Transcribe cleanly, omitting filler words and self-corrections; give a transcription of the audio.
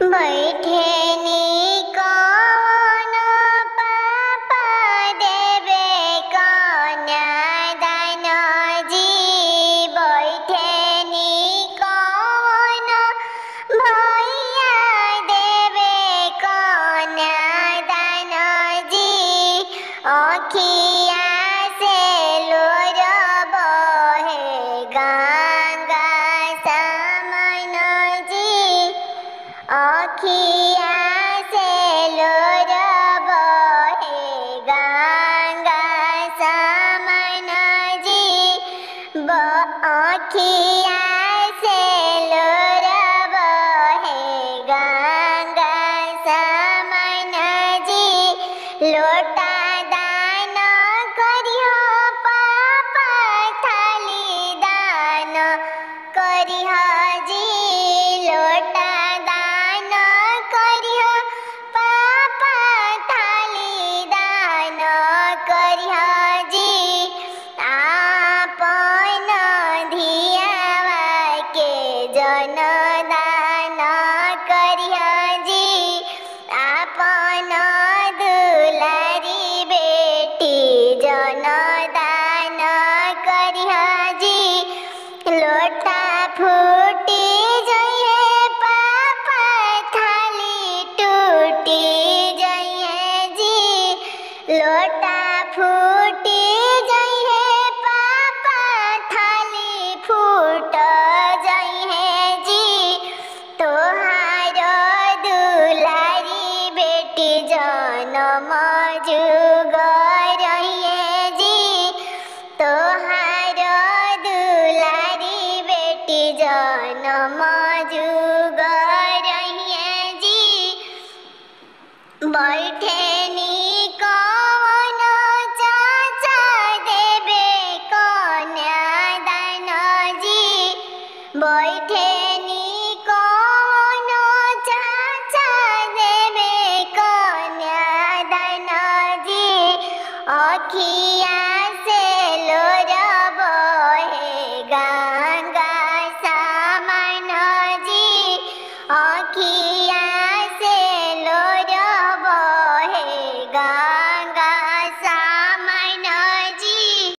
बैठेनी कौन पापा देवे कन्यादान जी। बैठेनी कौन भैया देवे कन्यादान जी। अखिया से लोर बहे गंगा समान जी। अखिया से लोर बहे गंगा समान जी। अखिया से लोर बहे गंगा समान जी। लोटा दान करियो पापा थाली दान करियो जी। लोटा दान करियो पापा थाली दान करियो जी। आपन धियावा के जन दान करियो जी। आपन दुलारी बेटी जन दान करियो जी। लोटा फूटी जइए पापा थाली टूटी जइए जी। लोटा फूटी जइए पापा थाली फूट जइए जी। तोहार दुलारी बेटी जनम जुग रहिए जी। तोहार दुलारी बेटी जनम जुग रहिए जी। बैठेनी कौन चाचा देवे कन्यादान जी। बैठेनी कौन चाचा देवे कन्यादान जी। अखी